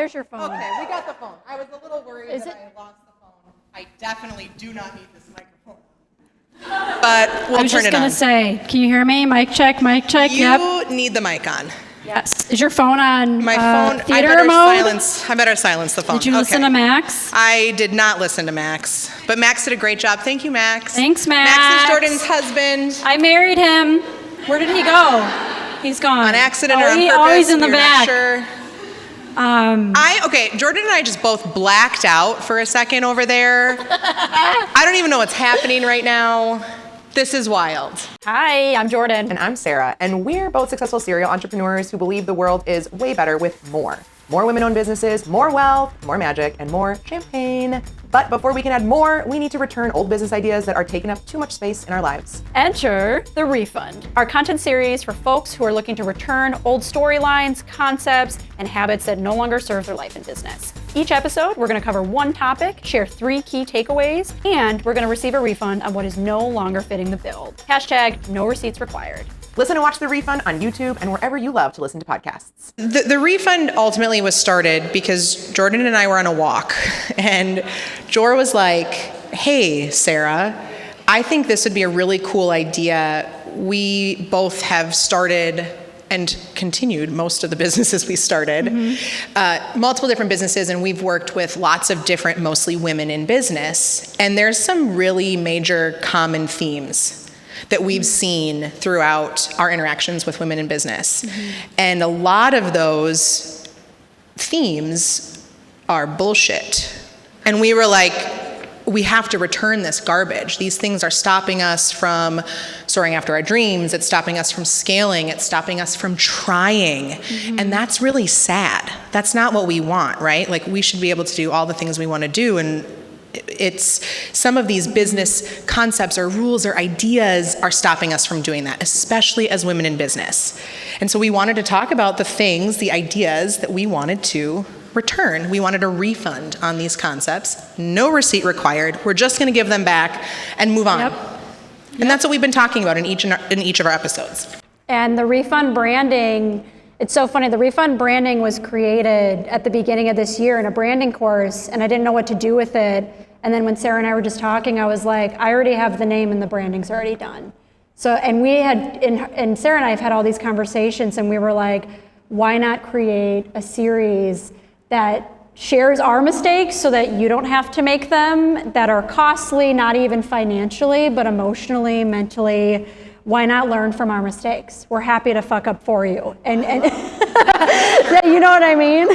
there's your phone. Okay, we got the phone. I was a little worried I lost the phone. I definitely do not need this microphone. But we'll turn it on. I was just going to say, can you hear me? Mic check, mic check. You need the mic on. Yes. Is your phone on my phone? Theater I better mode? silence the phone. Did you listen to Max? I did not listen to Max, but Max did a great job. Thank you, Max. Thanks, Max. Max is Jordyn's husband. I married him. Where did he go? He's gone. On accident or on purpose? Always in the We're back. Not sure. Jordyn and I just both blacked out for a second over there. I don't even know what's happening right now. This is wild. Hi, I'm Jordyn. And I'm Sara, and we're both successful serial entrepreneurs who believe the world is way better with more. More women-owned businesses, more wealth, more magic, and more champagne. But before we can add more, we need to return old business ideas that are taking up too much space in our lives. Enter The Refund, our content series for folks who are looking to return old storylines, concepts, and habits that no longer serve their life in business. Each episode, we're going to cover one topic, share 3 key takeaways, and we're going to receive a refund on what is no longer fitting the bill. # no receipts required. Listen and watch The Refund on YouTube and wherever you love to listen to podcasts. The refund ultimately was started because Jordyn and I were on a walk, and Jor was like, hey, Sara, I think this would be a really cool idea. We both have started and continued most of the businesses we started, multiple different businesses, and we've worked with lots of different, mostly women in business. And there's some really major common themes that we've seen throughout our interactions with women in business. And a lot of those themes are bullshit. And we were like, we have to return this garbage. These things are stopping us from soaring after our dreams. It's stopping us from scaling. It's stopping us from trying. And that's really sad. That's not what we want, right? Like, we should be able to do all the things we want to do, and it's some of these business concepts or rules or ideas are stopping us from doing that, especially as women in business. And so we wanted to talk about the things, the ideas that we wanted to return. We wanted a refund on these concepts, no receipt required. We're just going to give them back and move on. And that's what we've been talking about in each of our episodes. And the refund branding, it's so funny, the refund branding was created at the beginning of this year in a branding course, and I didn't know what to do with it. And then when Sara and I were just talking, I was like, I already have the name and the branding's already done. So, and we had, and Sara and I have had all these conversations, and we were like, why not create a series that shares our mistakes so that you don't have to make them, that are costly, not even financially, but emotionally, mentally. Why not learn from our mistakes? We're happy to fuck up for you. And you know what I mean?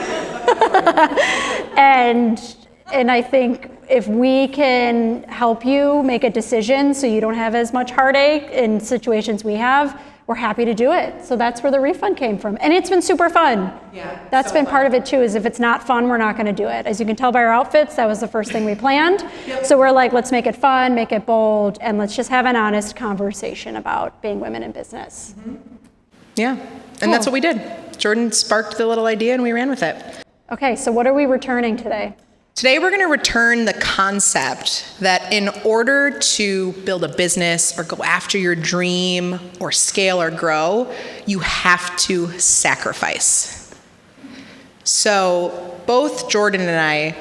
And I think if we can help you make a decision so you don't have as much heartache in situations we have, we're happy to do it. So that's where the refund came from. And it's been super fun. Yeah. That's been part of it too, is if it's not fun, we're not gonna do it. As you can tell by our outfits, that was the first thing we planned. So we're like, let's make it fun, make it bold, and let's just have an honest conversation about being women in business. Yeah, and that's what we did. Jordyn sparked the little idea and we ran with it. Okay, so what are we returning today? Today we're going to return the concept that in order to build a business or go after your dream or scale or grow, you have to sacrifice. So both Jordyn and I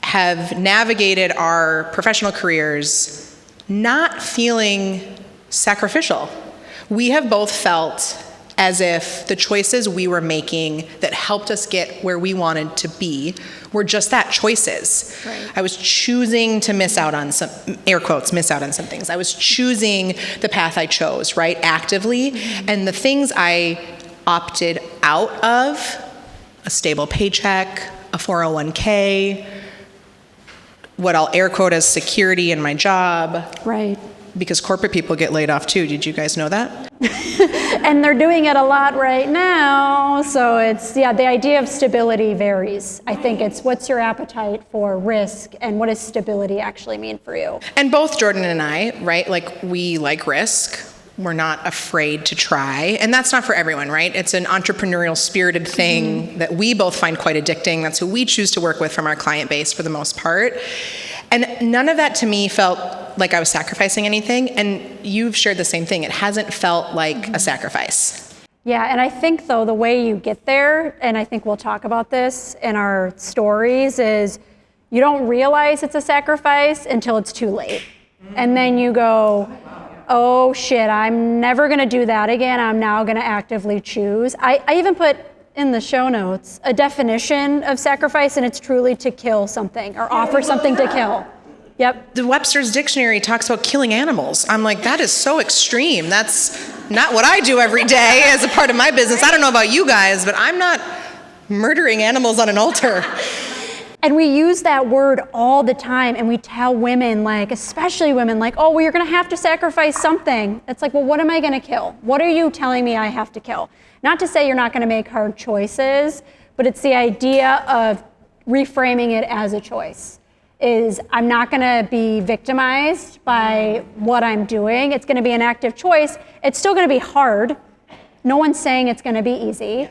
have navigated our professional careers not feeling sacrificial. We have both felt as if the choices we were making that helped us get where we wanted to be were just that, choices. Right. I was choosing to miss out on some, air quotes, miss out on some things. I was choosing the path I chose, right, actively. And the things I opted out of, a stable paycheck, a 401k, what I'll air quote as security in my job. Right. Because corporate people get laid off too. Did you guys know that? And they're doing it a lot right now. So it's, the idea of stability varies. I think it's what's your appetite for risk and what does stability actually mean for you? And both Jordyn and I, right, like we like risk. We're not afraid to try. And that's not for everyone, right? It's an entrepreneurial spirited thing that we both find quite addicting. That's who we choose to work with from our client base for the most part. And none of that to me felt like I was sacrificing anything. And you've shared the same thing. It hasn't felt like a sacrifice. Yeah, and I think though the way you get there, and I think we'll talk about this in our stories, is you don't realize it's a sacrifice until it's too late. And then you go, oh shit, I'm never gonna do that again. I'm now gonna actively choose. I even put in the show notes a definition of sacrifice, and it's truly to kill something or offer something to kill. Yep. The Webster's Dictionary talks about killing animals. I'm like, that is so extreme. That's not what I do every day as a part of my business. I don't know about you guys, but I'm not murdering animals on an altar. And we use that word all the time, and we tell women, like, especially women, like, oh, well, you're gonna have to sacrifice something. It's like, well, what am I gonna kill? What are you telling me I have to kill? Not to say you're not gonna make hard choices, but it's the idea of reframing it as a choice. Is I'm not gonna be victimized by what I'm doing. It's gonna be an active choice. It's still gonna be hard. No one's saying it's gonna be easy.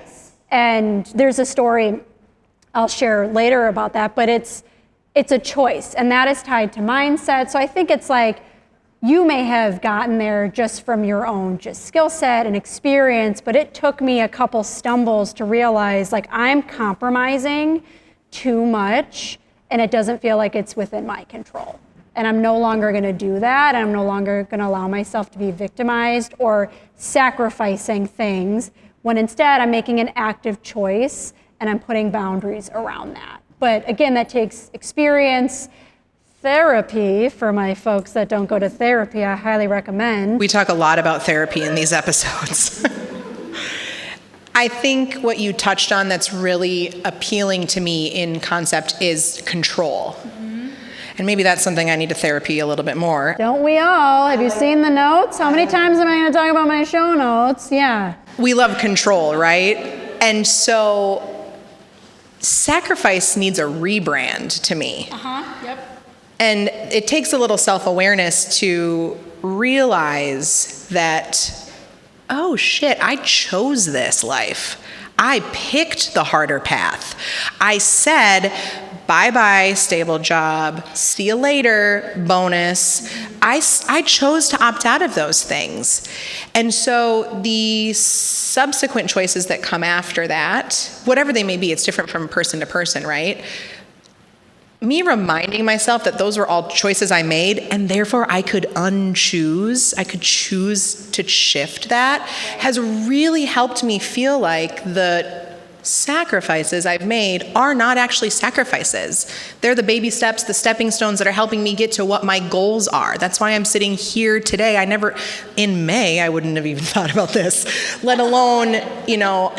And there's a story I'll share later about that, but it's a choice, and that is tied to mindset. So I think it's like, you may have gotten there just from your own just skill set and experience, but it took me a couple stumbles to realize, like, I'm compromising too much, and it doesn't feel like it's within my control. And I'm no longer gonna do that. I'm no longer gonna allow myself to be victimized or sacrificing things, when instead I'm making an active choice and I'm putting boundaries around that. But again, that takes experience, therapy. For my folks that don't go to therapy, I highly recommend. We talk a lot about therapy in these episodes. I think what you touched on that's really appealing to me in concept is control. And maybe that's something I need to therapy a little bit more. Don't we all? Have you seen the notes? How many times am I gonna talk about my show notes? Yeah. We love control, right? And so sacrifice needs a rebrand to me. Yep. And it takes a little self-awareness to realize that, oh shit, I chose this life. I picked the harder path. I said, bye-bye, stable job, see you later, bonus. I chose to opt out of those things. And so the subsequent choices that come after that, whatever they may be, it's different from person to person, right? Me reminding myself that those were all choices I made, and therefore I could unchoose, I could choose to shift that, has really helped me feel like the sacrifices I've made are not actually sacrifices. They're the baby steps, the stepping stones that are helping me get to what my goals are. That's why I'm sitting here today. In May, I wouldn't have even thought about this, let alone,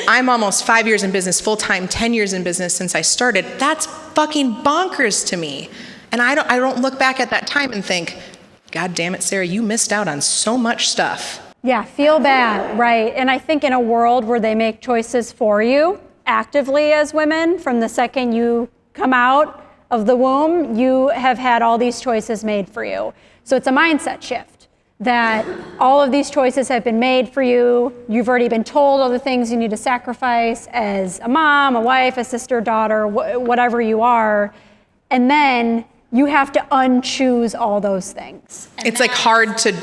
I'm almost 5 years in business, full-time, 10 years in business since I started. That's fucking bonkers to me. And I don't look back at that time and think, God damn it, Sarah, you missed out on so much stuff. Yeah, feel bad, right? And I think in a world where they make choices for you, actively as women, from the second you come out of the womb, you have had all these choices made for you. So it's a mindset shift that all of these choices have been made for you. You've already been told all the things you need to sacrifice as a mom, a wife, a sister, daughter, whatever you are. And then you have to unchoose all those things. It's like hard to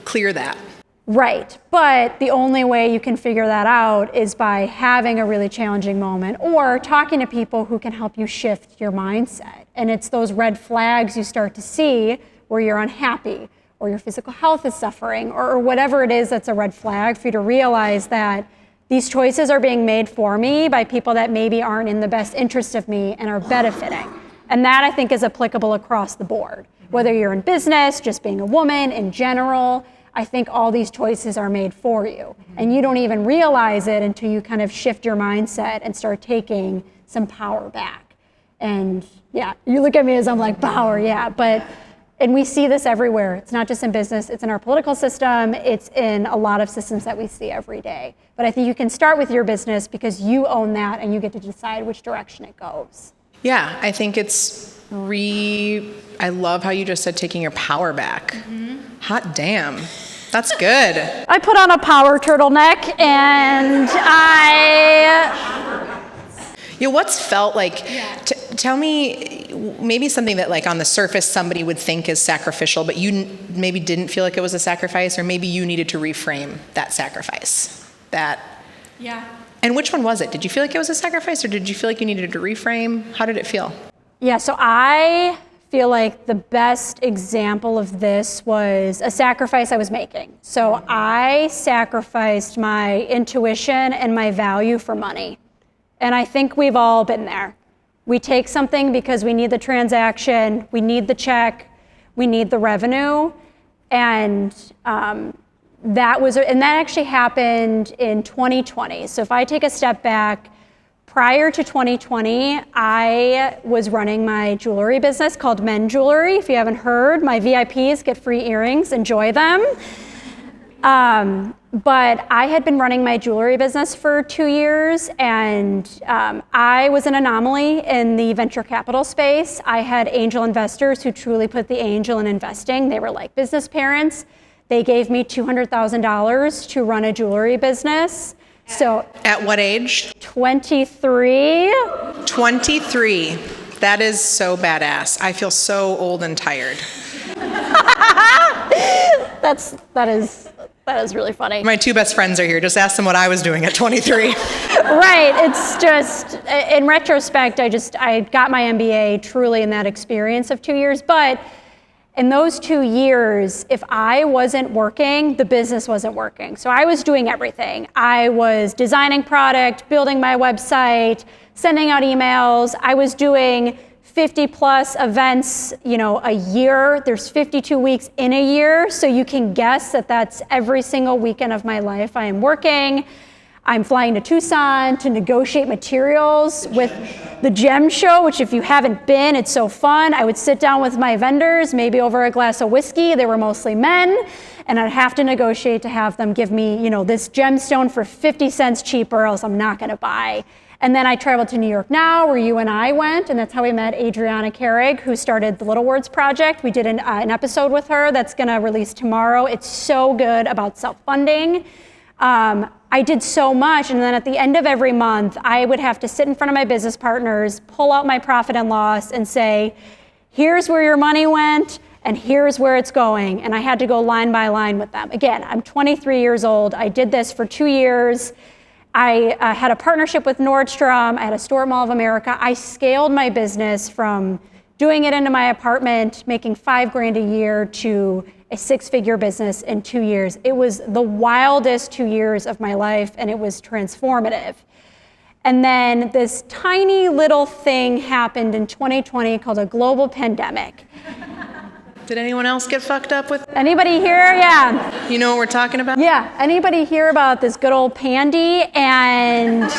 clear that. Right, but the only way you can figure that out is by having a really challenging moment or talking to people who can help you shift your mindset. And it's those red flags you start to see where you're unhappy or your physical health is suffering or whatever it is that's a red flag for you to realize that these choices are being made for me by people that maybe aren't in the best interest of me and are benefiting. And that I think is applicable across the board. Whether you're in business, just being a woman in general, I think all these choices are made for you. And you don't even realize it until you kind of shift your mindset and start taking some power back. And yeah, you look at me as I'm like, power, yeah. And we see this everywhere. It's not just in business, it's in our political system, it's in a lot of systems that we see every day. But I think you can start with your business because you own that and you get to decide which direction it goes. Yeah, I think I love how you just said taking your power back. Hot damn. That's good. I put on a power turtleneck and What's felt like, tell me maybe something that like on the surface somebody would think is sacrificial, but you maybe didn't feel like it was a sacrifice, or maybe you needed to reframe that sacrifice. Yeah. And which one was it? Did you feel like it was a sacrifice, or did you feel like you needed to reframe? How did it feel? Yeah, so I feel like the best example of this was a sacrifice I was making. So I sacrificed my intuition and my value for money. And I think we've all been there. We take something because we need the transaction, we need the check, we need the revenue, and that actually happened in 2020. So if I take a step back, prior to 2020, I was running my jewelry business called Men Jewelry. If you haven't heard, my VIPs get free earrings, enjoy them. But I had been running my jewelry business for 2 years, and I was an anomaly in the venture capital space. I had angel investors who truly put the angel in investing. They were like business parents. They gave me $200,000 to run a jewelry business. So At what age? 23. 23. That is so badass. I feel so old and tired. That is really funny. My two best friends are here. Just ask them what I was doing at 23. Right. It's just, in retrospect, I got my MBA truly in that experience of 2 years. But in those 2 years, if I wasn't working, the business wasn't working. So I was doing everything. I was designing product, building my website, sending out emails. I was doing 50 plus events, a year. There's 52 weeks in a year. So you can guess that that's every single weekend of my life I am working. I'm flying to Tucson to negotiate materials with the Gem Show, which if you haven't been, it's so fun. I would sit down with my vendors, maybe over a glass of whiskey. They were mostly men. And I'd have to negotiate to have them give me, this gemstone for 50 cents cheaper, else I'm not gonna buy. And then I traveled to New York Now, where you and I went, and that's how we met Adriana Carrig, who started the Little Words Project. We did an episode with her that's gonna release tomorrow. It's so good about self-funding. I did so much, and then at the end of every month, I would have to sit in front of my business partners, pull out my profit and loss, and say, here's where your money went, and here's where it's going. And I had to go line by line with them. Again, I'm 23 years old. I did this for 2 years. I had a partnership with Nordstrom. I had a store at Mall of America. I scaled my business from doing it into my apartment, making $5,000 a year, to a 6-figure business in 2 years. It was the wildest 2 years of my life, and it was transformative. And then this tiny little thing happened in 2020 called a global pandemic. Did anyone else get fucked up with? Anybody here? Yeah. You know what we're talking about? Yeah. Anybody hear about this good old pandy? And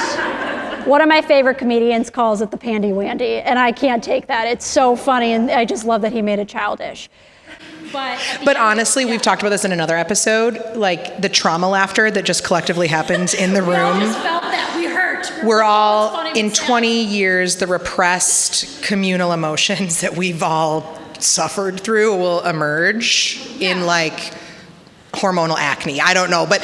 one of my favorite comedians calls it the pandy wandy, and I can't take that. It's so funny, and I just love that he made it childish. But honestly, we've talked about this in another episode, like the trauma laughter that just collectively happens in the room. We all just felt that. We hurt. We're all, in 20 years, the repressed communal emotions that we've all suffered through will emerge in like hormonal acne. I don't know, but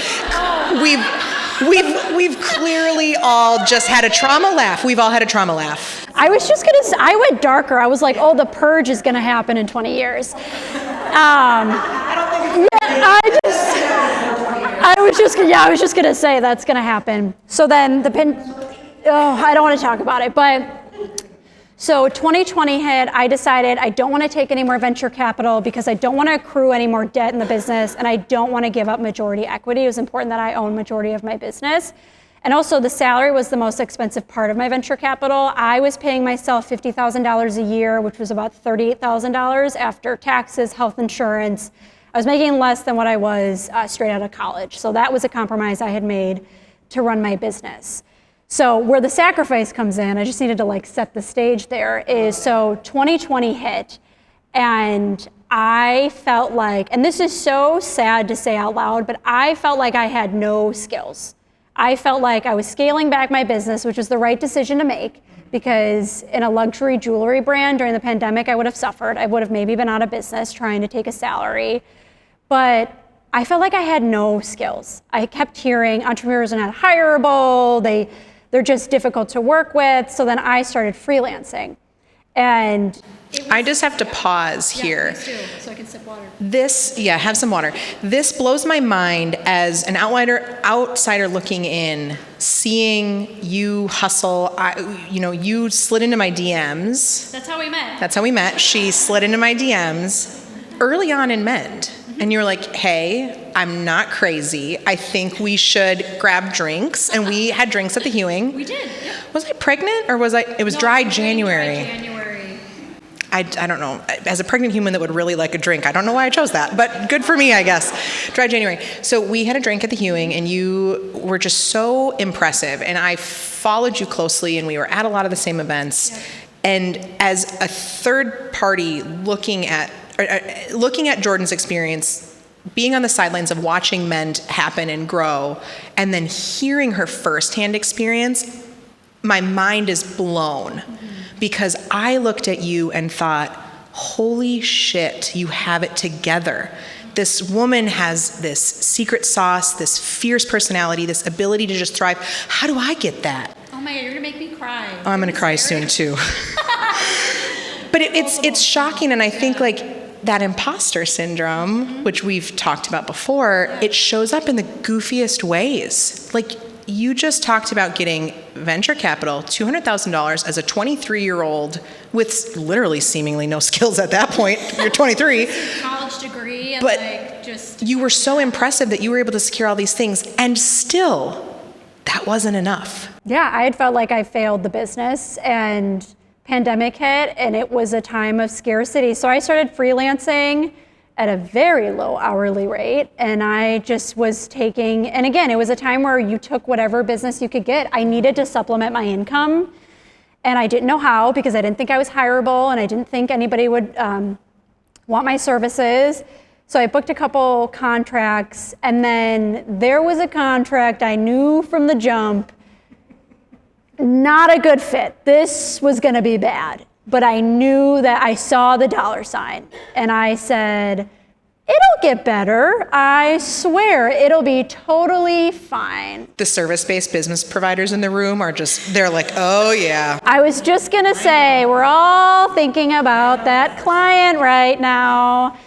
we've clearly all just had a trauma laugh. We've all had a trauma laugh. I was just gonna say, I went darker. I was like, oh, the purge is gonna happen in 20 years. I was just gonna say that's gonna happen. So then I don't want to talk about it, but so 2020 hit. I decided I don't want to take any more venture capital because I don't want to accrue any more debt in the business, and I don't want to give up majority equity. It was important that I own majority of my business. And also the salary was the most expensive part of my venture capital. I was paying myself $50,000 a year, which was about $38,000 after taxes, health insurance. I was making less than what I was straight out of college. So that was a compromise I had made to run my business. So where the sacrifice comes in, I just needed to set the stage there, is so 2020 hit, and I felt like, and this is so sad to say out loud, but I felt like I had no skills. I felt like I was scaling back my business, which was the right decision to make, because in a luxury jewelry brand during the pandemic, I would have suffered. I would have maybe been out of business trying to take a salary. But I felt like I had no skills. I kept hearing entrepreneurs are not hireable, they're just difficult to work with. So then I started freelancing. And I just have to pause here. please do, so I can sip water. Have some water. This blows my mind as an outsider looking in, seeing you hustle. You slid into my DMs. That's how we met. She slid into my DMs early on in Mend. And you were like, hey, I'm not crazy. I think we should grab drinks. And we had drinks at the Hewing. We did. Yep. Was I pregnant or was I? It was dry January. Dry January. I don't know. As a pregnant human that would really like a drink, I don't know why I chose that, but good for me, I guess. Dry January. So we had a drink at the Hewing, and you were just so impressive. And I followed you closely, and we were at a lot of the same events. Yep. And as a third party looking at Jordyn's experience, being on the sidelines of watching Mend happen and grow, and then hearing her firsthand experience, my mind is blown. Because I looked at you and thought, holy shit, you have it together. This woman has this secret sauce, this fierce personality, this ability to just thrive. How do I get that? Oh my God, you're gonna make me cry. Oh, I'm gonna cry soon too. But it's shocking, and I think like that imposter syndrome, which we've talked about before, it shows up in the goofiest ways. Like, you just talked about getting venture capital, $200,000 as a 23-year-old with literally seemingly no skills at that point. You're 23. College degree and but you were so impressive that you were able to secure all these things, and still, that wasn't enough. Yeah, I had felt like I failed the business, and pandemic hit, and it was a time of scarcity. So I started freelancing at a very low hourly rate, and I just was taking, and again, it was a time where you took whatever business you could get. I needed to supplement my income, and I didn't know how, because I didn't think I was hireable, and I didn't think anybody would want my services. So I booked a couple contracts, and then there was a contract I knew from the jump, not a good fit. This was gonna be bad. But I knew that I saw the dollar sign, and I said, it'll get better. I swear it'll be totally fine. The service-based business providers in the room they're like, oh yeah. I was just gonna say, we're all thinking about that client right now.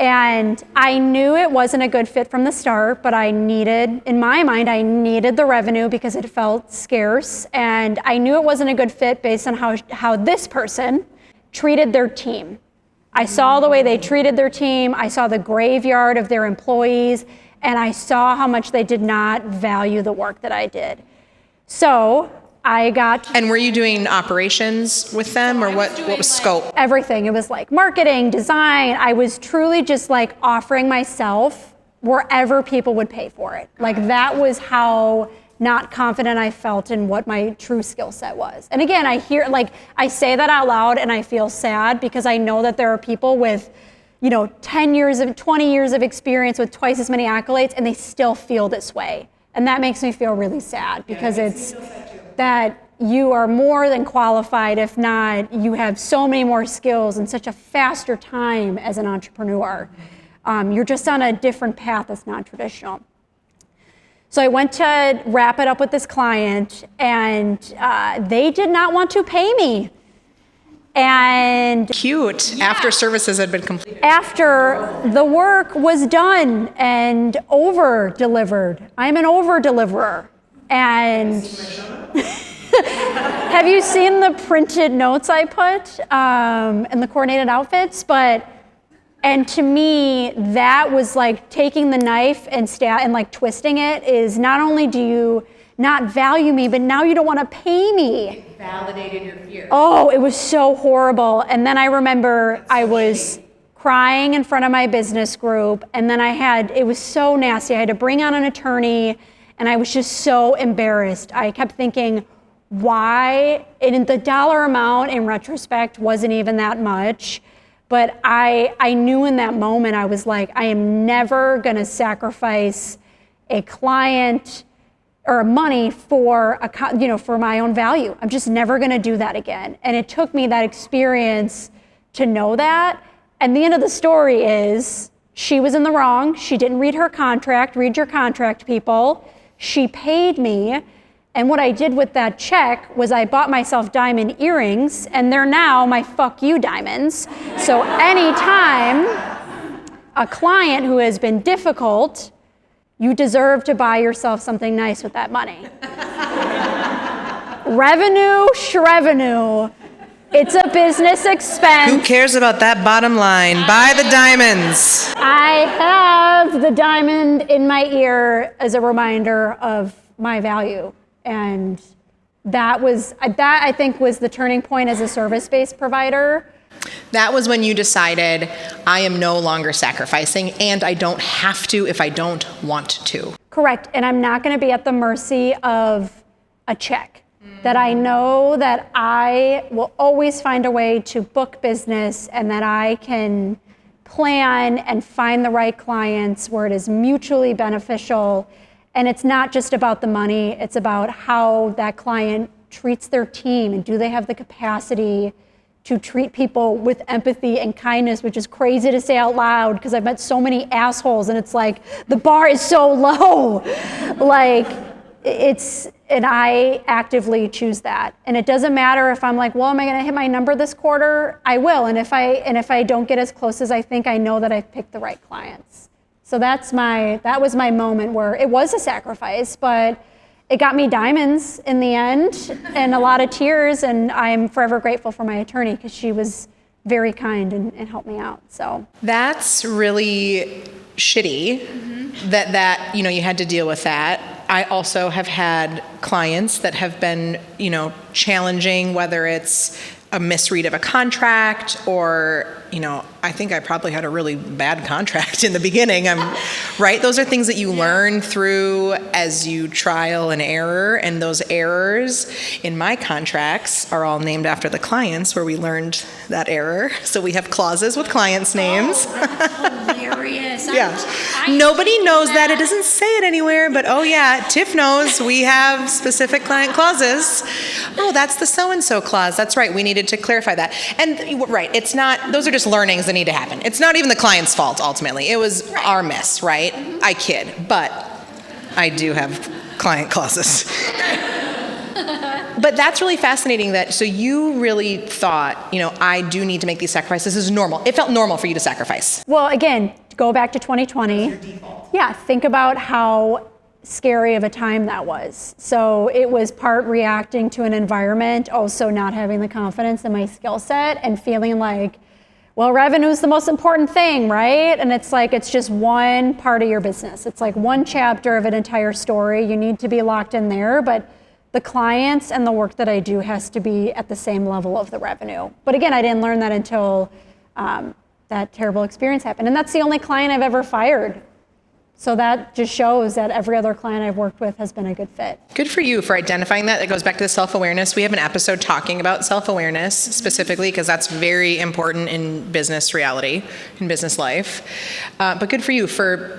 And I knew it wasn't a good fit from the start, but in my mind, I needed the revenue because it felt scarce. And I knew it wasn't a good fit based on how this person treated their team. I saw the way they treated their team. I saw the graveyard of their employees, and I saw how much they did not value the work that I did. So I got... And were you doing operations with them, or what was scope? Everything. It was like marketing, design. I was truly just like offering myself wherever people would pay for it. Like, that was how not confident I felt in what my true skill set was. And again, I say that out loud and I feel sad, because I know that there are people with 10 years of, 20 years of experience with twice as many accolades, and they still feel this way. And that makes me feel really sad, because it's that you are more than qualified. If not, you have so many more skills in such a faster time as an entrepreneur. You're just on a different path that's not traditional. So I went to wrap it up with this client, and they did not want to pay me. And cute. Yeah. After services had been completed. After the work was done and over-delivered. I'm an over-deliverer. And have you seen the printed notes I put and the coordinated outfits? And to me, that was like taking the knife and like twisting it. Is not only do you not value me, but now you don't want to pay me. It validated your fear. Oh, it was so horrible. And then I remember I was crying in front of my business group, and then it was so nasty. I had to bring on an attorney, and I was just so embarrassed. I kept thinking, why? And the dollar amount in retrospect wasn't even that much. But I knew in that moment, I was like, I am never gonna sacrifice a client or money for my own value. I'm just never gonna do that again. And it took me that experience to know that. And the end of the story is, she was in the wrong. She didn't read her contract. Read your contract, people. She paid me. And what I did with that check was I bought myself diamond earrings, and they're now my fuck you diamonds. So anytime a client who has been difficult, you deserve to buy yourself something nice with that money. Revenue, shrevenue. It's a business expense. Who cares about that bottom line? Buy the diamonds. I have the diamond in my ear as a reminder of my value. And that I think was the turning point as a service-based provider. That was when you decided, I am no longer sacrificing, and I don't have to if I don't want to. Correct, and I'm not gonna be at the mercy of a check. That I know that I will always find a way to book business, and that I can plan and find the right clients where it is mutually beneficial. And it's not just about the money, it's about how that client treats their team, and do they have the capacity to treat people with empathy and kindness, which is crazy to say out loud because I've met so many assholes, and it's like, the bar is so low. And I actively choose that. And it doesn't matter if I'm like, well, am I gonna hit my number this quarter? I will, and if I don't get as close as I think, I know that I've picked the right clients. So that was my moment where it was a sacrifice, but it got me diamonds in the end and a lot of tears, and I'm forever grateful for my attorney because she was very kind and helped me out, so. That's really shitty that you had to deal with that. I also have had clients that have been, challenging, whether it's a misread of a contract or, I think I probably had a really bad contract in the beginning. Right? Those are things that you learn through as you trial and error, and those errors in my contracts are all named after the clients where we learned that error. So we have clauses with clients' names. Oh, hilarious. Yeah. Nobody knows that. It doesn't say it anywhere, but oh yeah, Tiff knows we have specific client clauses. Oh, that's the so-and-so clause. That's right. We needed to clarify that. And right, it's not, those are just learnings that need to happen. It's not even the client's fault, ultimately. It was our miss, right? I kid, but I do have client clauses. But that's really fascinating so you really thought, I do need to make these sacrifices. This is normal. It felt normal for you to sacrifice. Well, again, go back to 2020. What's your default? Yeah, think about how scary of a time that was. So it was part reacting to an environment, also not having the confidence in my skill set and feeling like, well, revenue is the most important thing, right? And it's like, it's just one part of your business. It's like one chapter of an entire story. You need to be locked in there, but the clients and the work that I do has to be at the same level of the revenue. But again, I didn't learn that until that terrible experience happened. And that's the only client I've ever fired. So that just shows that every other client I've worked with has been a good fit. Good for you for identifying that. That goes back to the self-awareness. We have an episode talking about self-awareness specifically because that's very important in business reality, in business life. But good for you for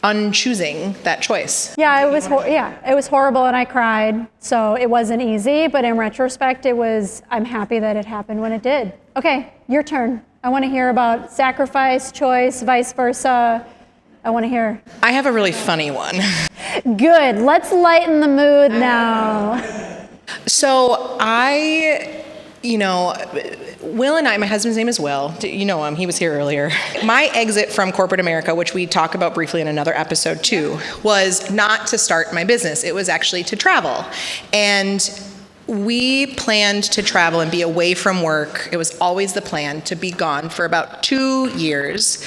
unchoosing that choice. Yeah, it was horrible, and I cried. So it wasn't easy, but in retrospect, I'm happy that it happened when it did. Okay, your turn. I want to hear about sacrifice, choice, vice versa. I want to hear. I have a really funny one. Good. Let's lighten the mood now. So Will and I, my husband's name is Will. You know him. He was here earlier. My exit from corporate America, which we talk about briefly in another episode too, was not to start my business. It was actually to travel. And we planned to travel and be away from work. It was always the plan to be gone for about 2 years.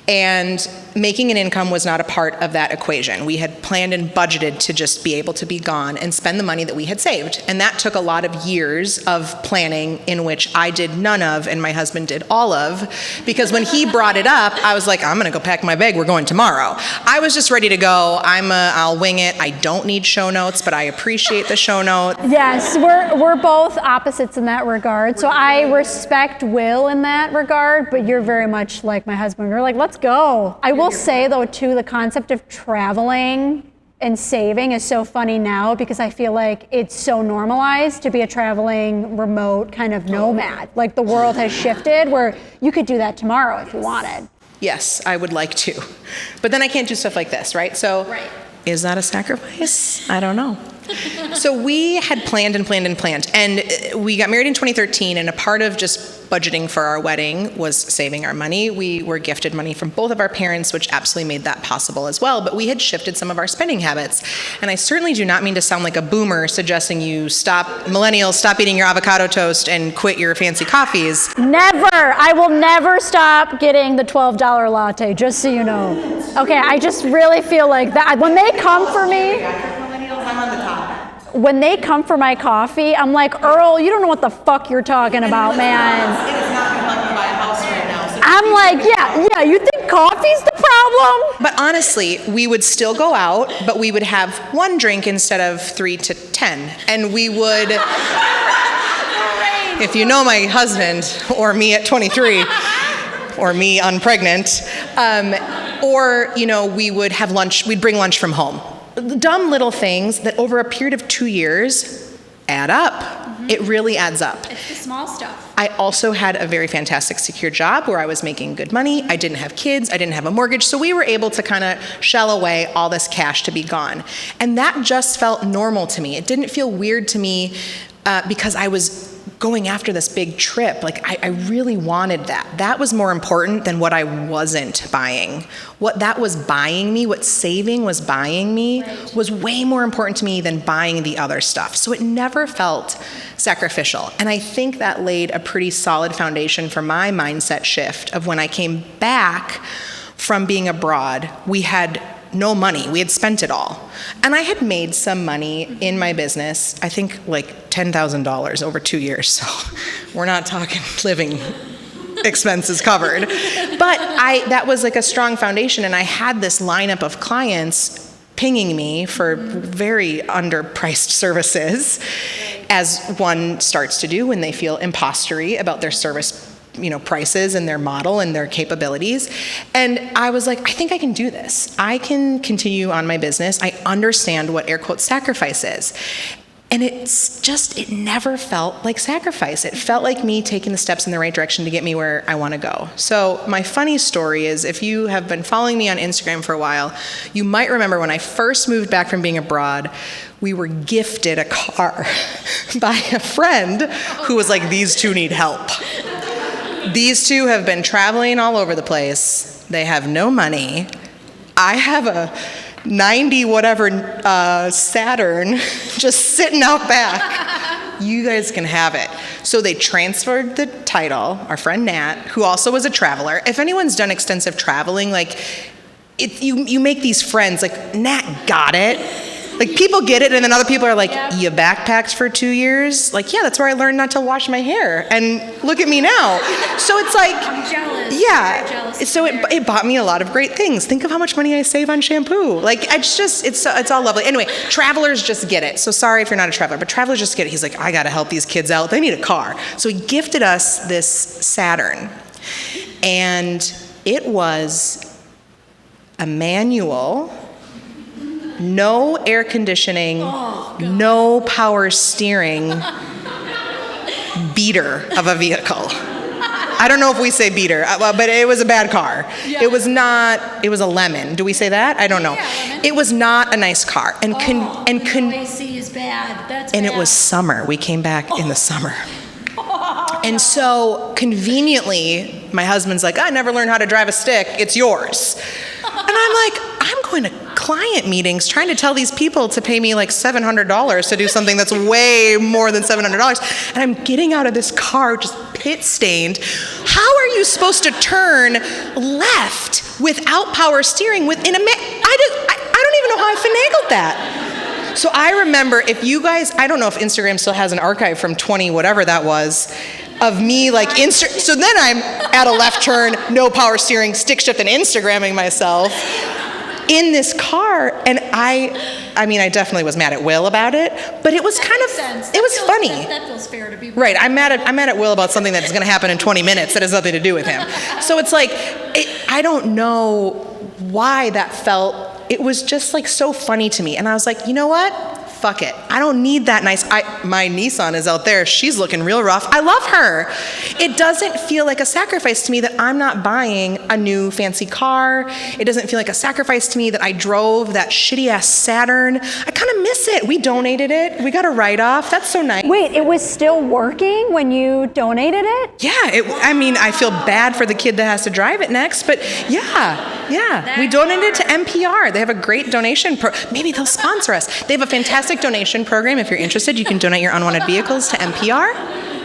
And making an income was not a part of that equation. We had planned and budgeted to just be able to be gone and spend the money that we had saved. And that took a lot of years of planning in which I did none of and my husband did all of. Because when he brought it up, I was like, I'm gonna go pack my bag, we're going tomorrow. I was just ready to go. I'll wing it. I don't need show notes, but I appreciate the show note. Yes, we're both opposites in that regard. So I respect Will in that regard, but you're very much like my husband. You're like, let's go. I will say though too, the concept of traveling and saving is so funny now because I feel like it's so normalized to be a traveling remote kind of nomad. Like the world has shifted where you could do that tomorrow if you wanted. Yes, I would like to. But then I can't do stuff like this, right? So is that a sacrifice? I don't know. So we had planned and planned and planned. And we got married in 2013, and a part of just budgeting for our wedding was saving our money. We were gifted money from both of our parents, which absolutely made that possible as well. But we had shifted some of our spending habits. And I certainly do not mean to sound like a boomer suggesting millennials stop eating your avocado toast and quit your fancy coffees. Never. I will never stop getting the $12 latte, just so you know. Okay, I just really feel like that. When they come for me, I'm on the top. when they come for my coffee, I'm like, Earl, you don't know what the fuck you're talking about, man. It is not going to help you buy a house right now. So I'm like, yeah, you think coffee's the problem? But honestly, we would still go out, but we would have one drink instead of 3 to 10. And we would, if you know my husband, or me at 23, or me unpregnant, or, we would have lunch, we'd bring lunch from home. Dumb little things that over a period of 2 years add up. Mm-hmm. It really adds up. It's the small stuff. I also had a very fantastic secure job where I was making good money. I didn't have kids. I didn't have a mortgage. So we were able to kind of shell away all this cash to be gone. And that just felt normal to me. It didn't feel weird to me because I was going after this big trip. Like, I really wanted that. That was more important than what I wasn't buying. What that was buying me, what saving was buying me, was way more important to me than buying the other stuff. So it never felt sacrificial. And I think that laid a pretty solid foundation for my mindset shift of when I came back from being abroad. We had no money. We had spent it all. And I had made some money in my business, I think like $10,000 over 2 years. So we're not talking living expenses covered. But that was like a strong foundation. And I had this lineup of clients pinging me for very underpriced services, as one starts to do when they feel impostery about their service prices and their model and their capabilities. And I was like, I think I can do this. I can continue on my business. I understand what air quote sacrifice is. And it never felt like sacrifice. It felt like me taking the steps in the right direction to get me where I want to go. So my funny story is, if you have been following me on Instagram for a while, you might remember when I first moved back from being abroad, we were gifted a car by a friend who was like, these two need help. These two have been traveling all over the place. They have no money. I have a 90 whatever Saturn just sitting out back. You guys can have it. So they transferred the title, our friend Nat, who also was a traveler. If anyone's done extensive traveling, you make these friends, like Nat got it. Like, people get it, and then other people are like, you backpacked for 2 years? Like, yeah, that's where I learned not to wash my hair. And look at me now. So it's like, I'm jealous. Yeah. Very jealous. So it bought me a lot of great things. Think of how much money I save on shampoo. Like, it's all lovely. Anyway, travelers just get it. So sorry if you're not a traveler, but travelers just get it. He's like, I got to help these kids out. They need a car. So he gifted us this Saturn. And it was a manual, no air conditioning, no power steering beater of a vehicle. I don't know if we say beater, but it was a bad car. Yeah. It was a lemon. Do we say that? I don't know. Yeah, it was not a nice car. AC is bad. That's and bad. It was summer. We came back in the summer. And so conveniently, my husband's like, I never learned how to drive a stick. It's yours. And I'm like, I'm going to client meetings trying to tell these people to pay me like $700 to do something that's way more than $700. And I'm getting out of this car just pit stained. How are you supposed to turn left without power steering I don't even know how I finagled that. So I remember, if you guys, I don't know if Instagram still has an archive from 20 whatever that was, of me so then I'm at a left turn, no power steering, stick shift, and Instagramming myself in this car. And I definitely was mad at Will about it, but it was it was funny. That feels fair to be right. I'm mad at Will about something that's going to happen in 20 minutes that has nothing to do with him. So it's like, I don't know why that felt. It was just like so funny to me. And I was like, you know what? fuck it. I don't need that nice, my Nissan is out there. She's looking real rough. I love her. It doesn't feel like a sacrifice to me that I'm not buying a new fancy car. It doesn't feel like a sacrifice to me that I drove that shitty ass Saturn. I kind of miss it. We donated it. We got a write-off. That's so nice. Wait, it was still working when you donated it? Yeah, I feel bad for the kid that has to drive it next, but yeah. We donated to NPR. They have a great donation maybe they'll sponsor us. They have a fantastic donation program. If you're interested, you can donate your unwanted vehicles to NPR,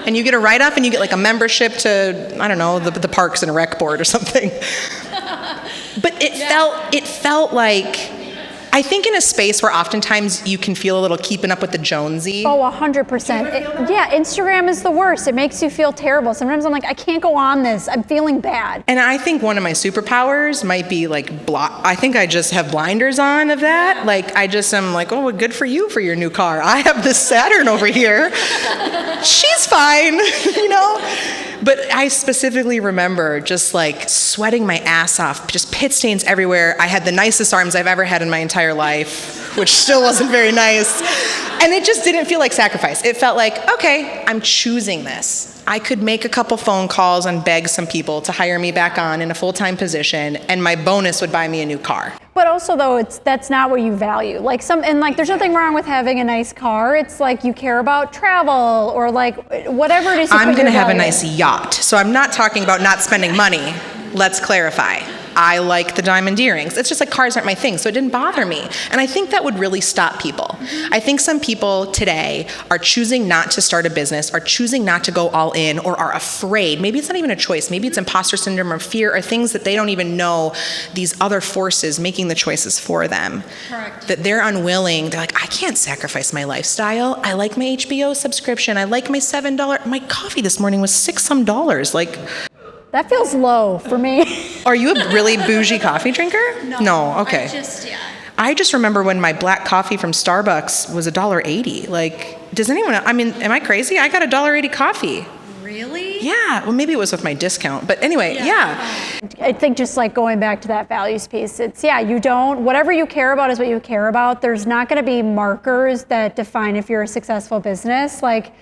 and you get a write-off, and you get like a membership to, I don't know, the Parks and Rec Board or something. But it felt like, I think in a space where oftentimes you can feel a little keeping up with the Jonesy. Oh, 100%. Yeah, Instagram is the worst. It makes you feel terrible. Sometimes I'm like, I can't go on this. I'm feeling bad. And I think one of my superpowers might be like, I think I just have blinders on of that. Like, I just am like, oh, well, good for you for your new car. I have this Saturn over here. She's fine, you know? But I specifically remember just like sweating my ass off, just pit stains everywhere. I had the nicest arms I've ever had in my entire life, which still wasn't very nice. And it just didn't feel like sacrifice. It felt like, okay, I'm choosing this. I could make a couple phone calls and beg some people to hire me back on in a full-time position, and my bonus would buy me a new car. But also though, that's not what you value. There's nothing wrong with having a nice car. It's like you care about travel or like whatever it is. I'm gonna have a nice yacht. So I'm not talking about not spending money. Let's clarify. I like the diamond earrings. It's just like cars aren't my thing, so it didn't bother me. And I think that would really stop people. I think some people today are choosing not to start a business, are choosing not to go all in, or are afraid. Maybe it's not even a choice. Maybe it's imposter syndrome or fear or things that they don't even know these other forces making the choices for them. Correct. That they're unwilling. They're like, I can't sacrifice my lifestyle. I like my HBO subscription. I like my $7. My coffee this morning was $6 some. Like, that feels low for me. are you a really bougie coffee drinker? No, okay. I just remember when my black coffee from Starbucks was $1.80. Like, does anyone, am I crazy? I got $1.80 coffee. Really? Yeah, well, maybe it was with my discount, but anyway, yeah. I think just like going back to that values piece, it's, whatever you care about is what you care about. There's not gonna be markers that define if you're a successful business. Like,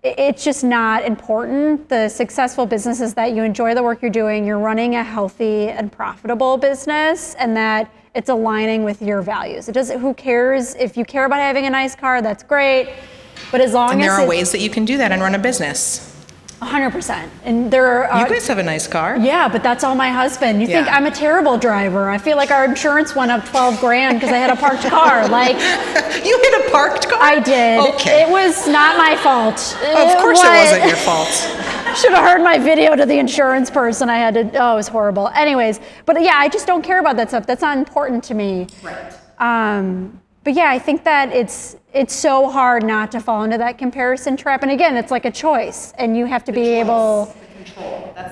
it's just not important. The successful business is that you enjoy the work you're doing, you're running a healthy and profitable business, and that it's aligning with your values. Who cares? If you care about having a nice car, that's great. But as long as there are ways that you can do that and run a business. 100%. And there are. You guys have a nice car. Yeah, but that's all my husband. You think I'm a terrible driver. I feel like our insurance went up $12,000 because I had a parked car. Like, you hit a parked car? I did. Okay. It was not my fault. Of course it wasn't your fault. Should have heard my video to the insurance person. It was horrible. Anyways, but yeah, I just don't care about that stuff. That's not important to me. Right. But yeah, I think that it's so hard not to fall into that comparison trap. And again, it's like a choice, and you have to be able.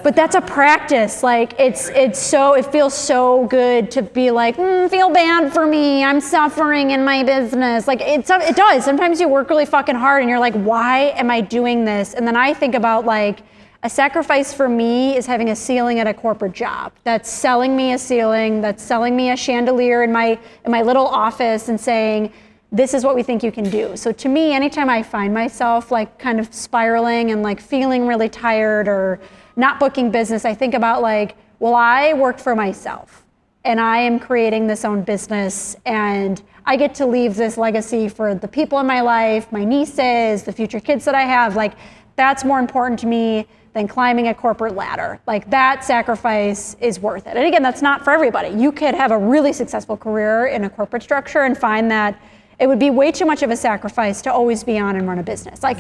But that's a practice. Like it feels so good to be like, feel bad for me. I'm suffering in my business. Like it does. Sometimes you work really fucking hard, and you're like, why am I doing this? And then I think about like. A sacrifice for me is having a ceiling at a corporate job. That's selling me a ceiling, that's selling me a chandelier in my little office and saying, this is what we think you can do. So to me, anytime I find myself like kind of spiraling and like feeling really tired or not booking business, I think about like, well, I worked for myself and I am creating this own business, and I get to leave this legacy for the people in my life, my nieces, the future kids that I have. Like, that's more important to me than climbing a corporate ladder. Like, that sacrifice is worth it. And again, that's not for everybody. You could have a really successful career in a corporate structure and find that it would be way too much of a sacrifice to always be on and run a business. Like,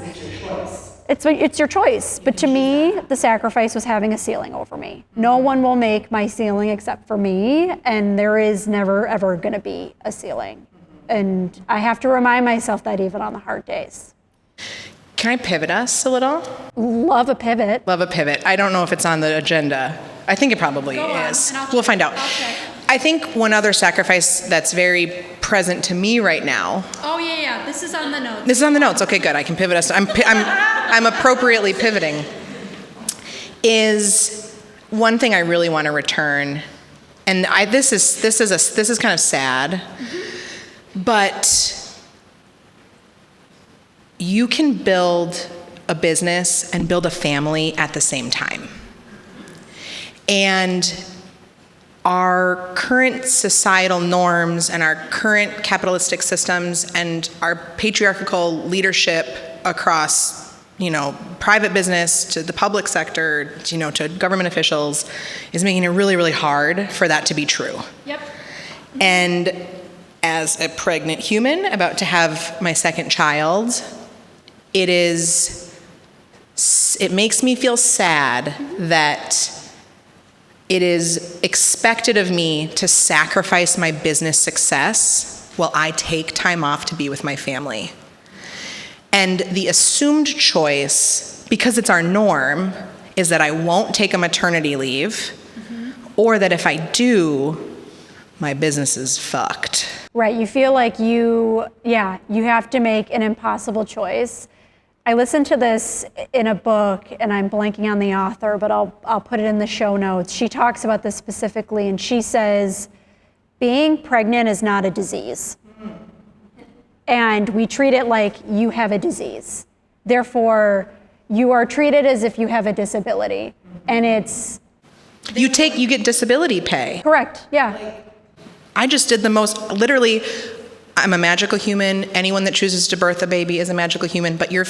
it's your choice. But to me, the sacrifice was having a ceiling over me. No one will make my ceiling except for me, and there is never, ever gonna be a ceiling. And I have to remind myself that even on the hard days. Can I pivot us a little? Love a pivot. Love a pivot. I don't know if it's on the agenda. I think it probably is. We'll find out. I think one other sacrifice that's very present to me right now. Oh yeah. This is on the notes. This is on the notes. Okay, good. I can pivot us. I'm appropriately pivoting. Is one thing I really want to return, and this is kind of sad, but you can build a business and build a family at the same time. And our current societal norms and our current capitalistic systems and our patriarchal leadership across, private business to the public sector, to government officials is making it really, really hard for that to be true. Yep. And as a pregnant human about to have my second child, it makes me feel sad that it is expected of me to sacrifice my business success while I take time off to be with my family. And the assumed choice, because it's our norm, is that I won't take a maternity leave, or that if I do, my business is fucked. Right, you feel like you have to make an impossible choice. I listened to this in a book, and I'm blanking on the author, but I'll put it in the show notes. She talks about this specifically, and she says, being pregnant is not a disease. And we treat it like you have a disease. Therefore, you are treated as if you have a disability. And it's... You get disability pay. Correct, yeah. I just did the most, literally, I'm a magical human. Anyone that chooses to birth a baby is a magical human, but you're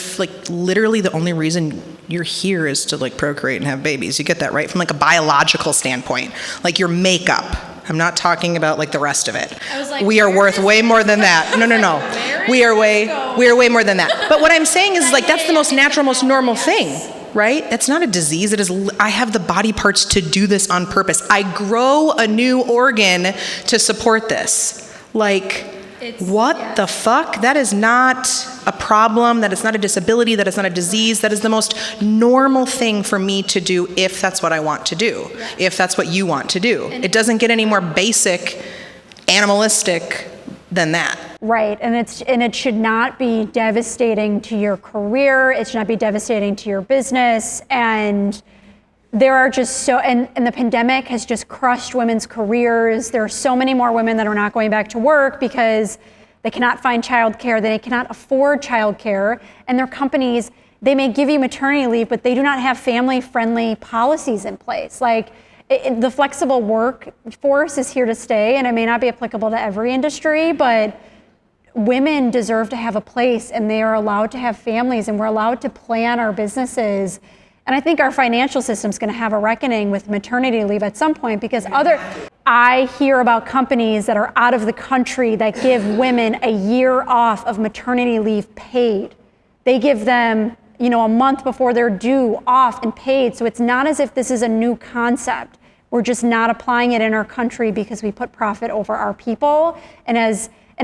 literally the only reason you're here is to procreate and have babies. You get that, right? From a biological standpoint, your makeup. I'm not talking about the rest of it. I was like, we are worth way more than that. No. We are way more than that. But what I'm saying is that's the most natural, most normal thing. Right? It's not a disease. It is. I have the body parts to do this on purpose. I grow a new organ to support this. What the fuck? That is not a problem. That is not a disability. That is not a disease. That is the most normal thing for me to do if that's what I want to do. If that's what you want to do. It doesn't get any more basic, animalistic than that. Right, and it should not be devastating to your career. It should not be devastating to your business. And there are just and the pandemic has just crushed women's careers. There are so many more women that are not going back to work because they cannot find childcare, they cannot afford childcare, and their companies, they may give you maternity leave, but they do not have family-friendly policies in place. The flexible workforce is here to stay, and it may not be applicable to every industry, but women deserve to have a place, and they are allowed to have families, and we're allowed to plan our businesses. And I think our financial system's going to have a reckoning with maternity leave at some point, because I hear about companies that are out of the country that give women a year off of maternity leave paid. They give them, a month before they're due off and paid. So it's not as if this is a new concept. We're just not applying it in our country because we put profit over our people. And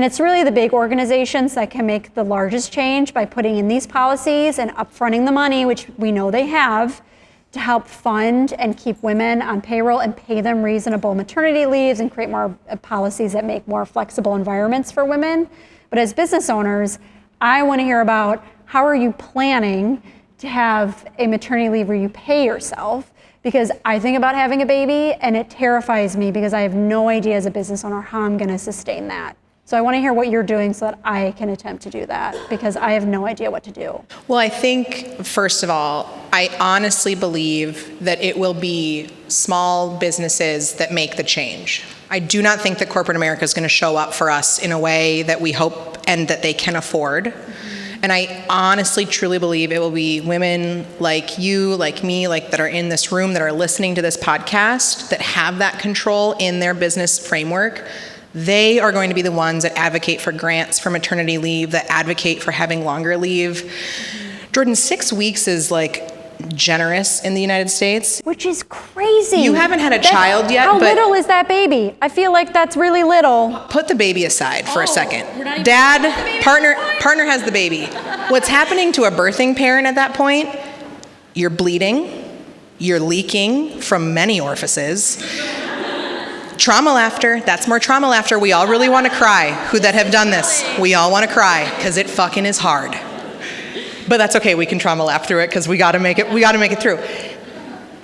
it's really the big organizations that can make the largest change by putting in these policies and upfronting the money, which we know they have, to help fund and keep women on payroll and pay them reasonable maternity leaves and create more policies that make more flexible environments for women. But as business owners, I want to hear about how are you planning to have a maternity leave where you pay yourself? Because I think about having a baby and it terrifies me because I have no idea as a business owner how I'm going to sustain that. So I want to hear what you're doing so that I can attempt to do that, because I have no idea what to do. Well, I think, first of all, I honestly believe that it will be small businesses that make the change. I do not think that corporate America is going to show up for us in a way that we hope and that they can afford. And I honestly, truly believe it will be women like you, like me, that are in this room, that are listening to this podcast, that have that control in their business framework. They are going to be the ones that advocate for grants for maternity leave, that advocate for having longer leave. Jordyn, 6 weeks is generous in the United States. Which is crazy. You haven't had a child yet, How but little is that baby? I feel like that's really little. Put the baby aside for a second. we're not even Dad, the baby partner has the baby. What's happening to a birthing parent at that point? You're bleeding, you're leaking from many orifices. Trauma laughter, that's more trauma laughter. We all really want to cry, who that have done this. We all want to cry, because it fucking is hard. But that's okay, we can trauma laugh through it, because we gotta make it through.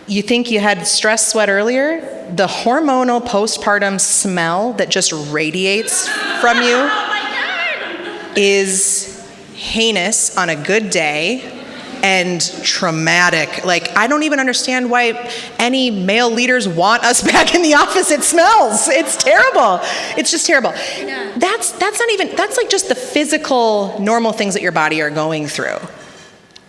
You think you had stress sweat earlier? The hormonal postpartum smell that just radiates from you is heinous on a good day and traumatic. Like, I don't even understand why any male leaders want us back in the office. It smells. It's terrible. It's just terrible. Yeah. That's not even, that's like just the physical, normal things that your body are going through.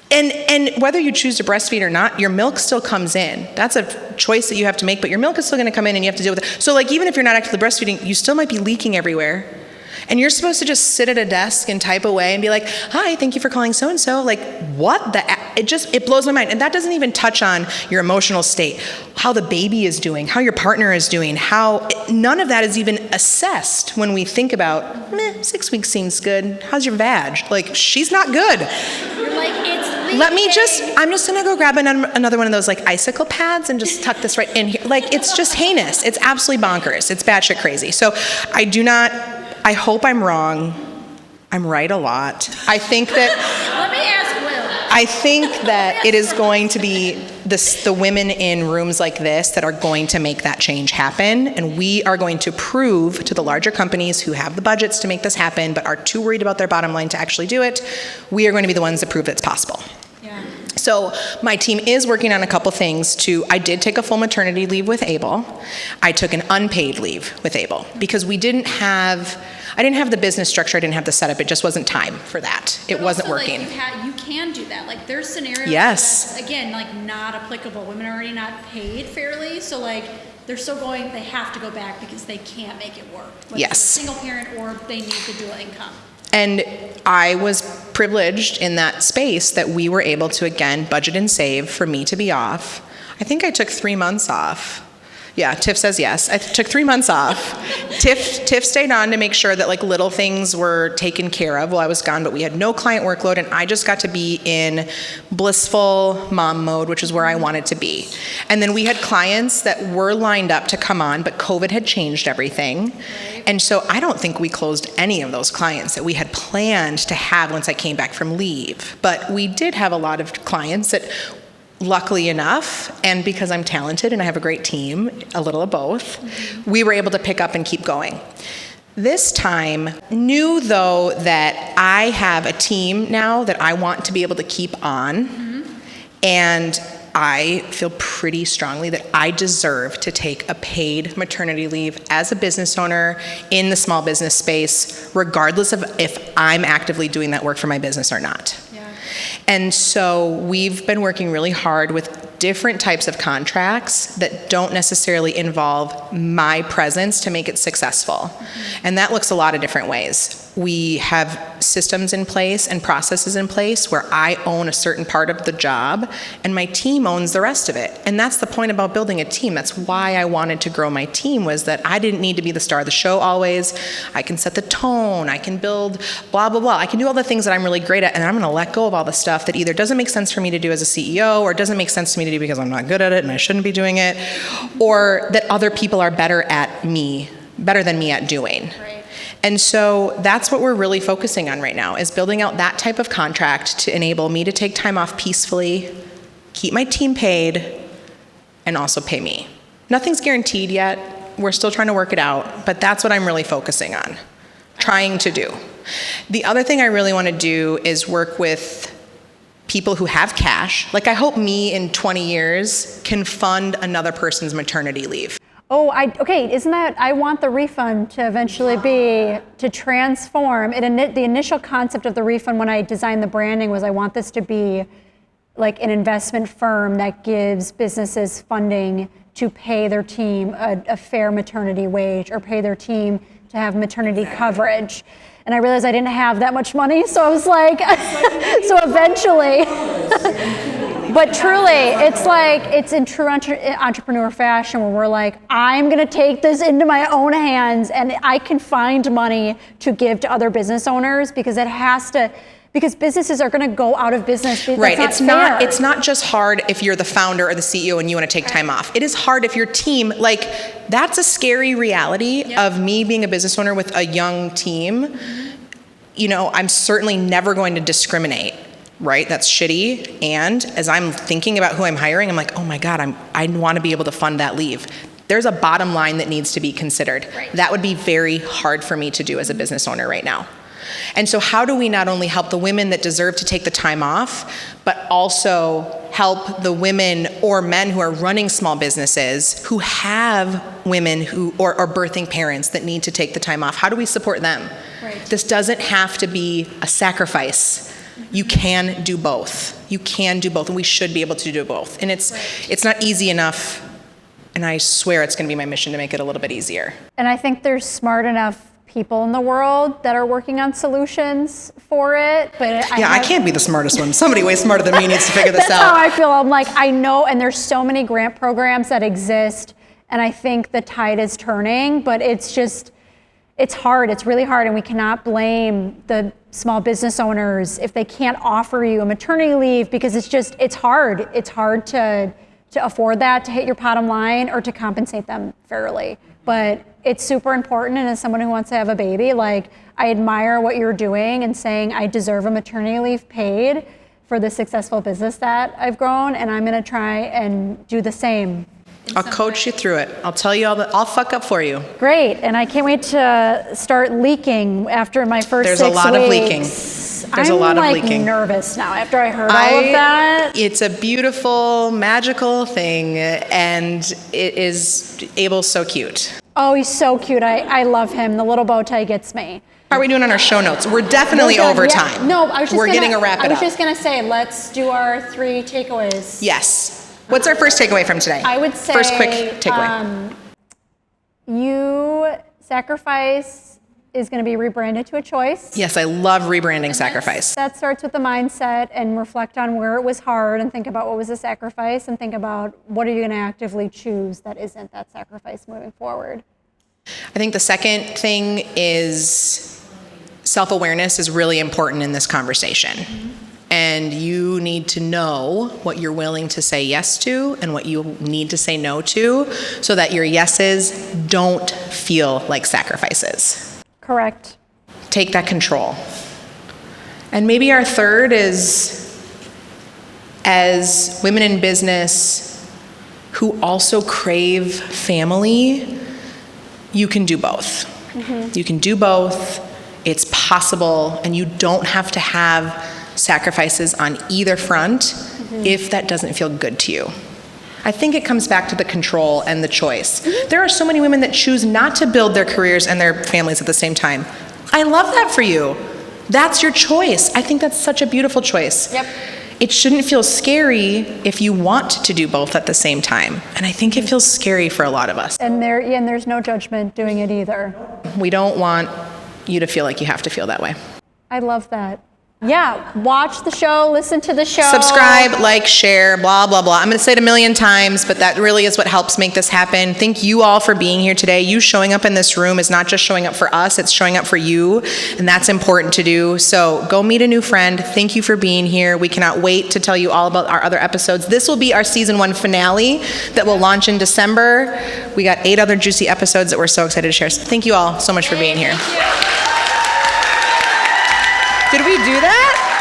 And whether you choose to breastfeed or not, your milk still comes in. That's a choice that you have to make, but your milk is still going to come in and you have to deal with it. So like, even if you're not actively breastfeeding, you still might be leaking everywhere. And you're supposed to just sit at a desk and type away and be like, hi, thank you for calling so-and-so. Like, what the, it blows my mind. And that doesn't even touch on your emotional state, how the baby is doing, how your partner is doing, none of that is even assessed when we think about, 6 weeks seems good. How's your vag? Like, she's not good. You're like, it's I'm just gonna go grab another one of those like icicle pads and just tuck this right in here. Like, it's just heinous. It's absolutely bonkers. It's batshit crazy. So I hope I'm wrong. I'm right a lot. I think that Let me ask Will. I think that it is going to be the women in rooms like this that are going to make that change happen, and we are going to prove to the larger companies who have the budgets to make this happen but are too worried about their bottom line to actually do it, we are going to be the ones that prove it's possible. Yeah. So my team is working on a couple things I did take a full maternity leave with Abel. I took an unpaid leave with Abel because I didn't have the business structure, I didn't have the setup, it just wasn't time for that. It wasn't also, working. Like, you can do that. Like, there's scenarios Yes. that's, again, like, not applicable. Women are already not paid fairly, so like, they're still going, they have to go back because they can't make it work. Whether Yes. they're a single parent or they need the dual income. And I was privileged in that space that we were able to, again, budget and save for me to be off. I think I took 3 months off. Yeah, Tiff says yes. I took 3 months off. Tiff stayed on to make sure that like little things were taken care of while I was gone, but we had no client workload, and I just got to be in blissful mom mode, which is where I wanted to be. And then we had clients that were lined up to come on, but COVID had changed everything. Right. And so I don't think we closed any of those clients that we had planned to have once I came back from leave. But we did have a lot of clients that, luckily enough, and because I'm talented and I have a great team, a little of both, we were able to pick up and keep going. This time, knew though that I have a team now that I want to be able to keep on, and I feel pretty strongly that I deserve to take a paid maternity leave as a business owner in the small business space, regardless of if I'm actively doing that work for my business or not. And so we've been working really hard with different types of contracts that don't necessarily involve my presence to make it successful. And that looks a lot of different ways. We have systems in place and processes in place where I own a certain part of the job and my team owns the rest of it. And that's the point about building a team. That's why I wanted to grow my team, was that I didn't need to be the star of the show always. I can set the tone, I can build blah, blah, blah. I can do all the things that I'm really great at, and I'm gonna let go of all the stuff that either doesn't make sense for me to do as a CEO or doesn't make sense to me to do because I'm not good at it and I shouldn't be doing it, or that other people are better than me at doing. Right. And so that's what we're really focusing on right now, is building out that type of contract to enable me to take time off peacefully, keep my team paid, and also pay me. Nothing's guaranteed yet. We're still trying to work it out, but that's what I'm really focusing on, trying to do. The other thing I really want to do is work with people who have cash. Like, I hope me in 20 years can fund another person's maternity leave. Oh, okay, isn't that, I want the refund to eventually be, to transform. The initial concept of the refund when I designed the branding was I want this to be like an investment firm that gives businesses funding to pay their team a fair maternity wage, or pay their team to have maternity coverage. And I realized I didn't have that much money, so I was like, so eventually. But truly, it's in true entrepreneur fashion where we're like, I'm gonna take this into my own hands, and I can find money to give to other business owners, because because businesses are gonna go out of business. Right, it's not just hard if you're the founder or the CEO and you wanna take time off. It is hard if your team, like, that's a scary reality of me being a business owner with a young team. You know, I'm certainly never going to discriminate. Right, that's shitty. And as I'm thinking about who I'm hiring, I'm like, oh my God, I want to be able to fund that leave. There's a bottom line that needs to be considered. Right. That would be very hard for me to do as a business owner right now. And so how do we not only help the women that deserve to take the time off, but also help the women or men who are running small businesses who have women who or birthing parents that need to take the time off? How do we support them? Right. This doesn't have to be a sacrifice. You can do both. You can do both, and we should be able to do both. And it's not easy enough, and I swear it's going to be my mission to make it a little bit easier. And I think there's smart enough people in the world that are working on solutions for it. But I can't be the smartest one. Somebody way smarter than me needs to figure this That's how out. I feel. I'm like, I know, and there's so many grant programs that exist, and I think the tide is turning, but it's hard. It's really hard, and we cannot blame the small business owners if they can't offer you a maternity leave, because it's hard. It's hard to afford that, to hit your bottom line, or to compensate them fairly. But it's super important, and as someone who wants to have a baby, like, I admire what you're doing and saying I deserve a maternity leave paid for the successful business that I've grown, and I'm gonna try and do the same. I'll coach you through it. I'll tell you I'll fuck up for you. Great, and I can't wait to start leaking after my first 6 weeks. There's a lot of leaking. There's a lot of leaking. I'm nervous now after I heard all of that. It's a beautiful, magical thing, and it is Abel's so cute. Oh, he's so cute. I love him. The little bow tie gets me. How are we doing on our show notes? We're definitely We're good. over Yeah. time. No, I was just We're getting a wrap it up. I was just gonna say, let's do our 3 takeaways. Yes. What's our first takeaway from today? I would say, first quick takeaway. Sacrifice is going to be rebranded to a choice. Yes, I love rebranding sacrifice. That starts with the mindset, and reflect on where it was hard, and think about what was a sacrifice, and think about what are you going to actively choose that isn't that sacrifice moving forward. I think the second thing is self-awareness is really important in this conversation. Mm-hmm. And you need to know what you're willing to say yes to and what you need to say no to, so that your yeses don't feel like sacrifices. Correct. Take that control. And maybe our third is, as women in business who also crave family, you can do both. Mm-hmm. You can do both. It's possible, and you don't have to have sacrifices on either front if that doesn't feel good to you. I think it comes back to the control and the choice. There are so many women that choose not to build their careers and their families at the same time. I love that for you. That's your choice. I think that's such a beautiful choice. Yep. It shouldn't feel scary if you want to do both at the same time. And I think it feels scary for a lot of us. And there's no judgment doing it either. We don't want you to feel like you have to feel that way. I love that. Yeah, watch the show, listen to the show. Subscribe, like, share, blah, blah, blah. I'm going to say it a million times, but that really is what helps make this happen. Thank you all for being here today. You showing up in this room is not just showing up for us, it's showing up for you, and that's important to do. So go meet a new friend. Thank you for being here. We cannot wait to tell you all about our other episodes. This will be our season 1 finale that will launch in December. We got 8 other juicy episodes that we're so excited to share. So thank you all so much for being here. Did we do that?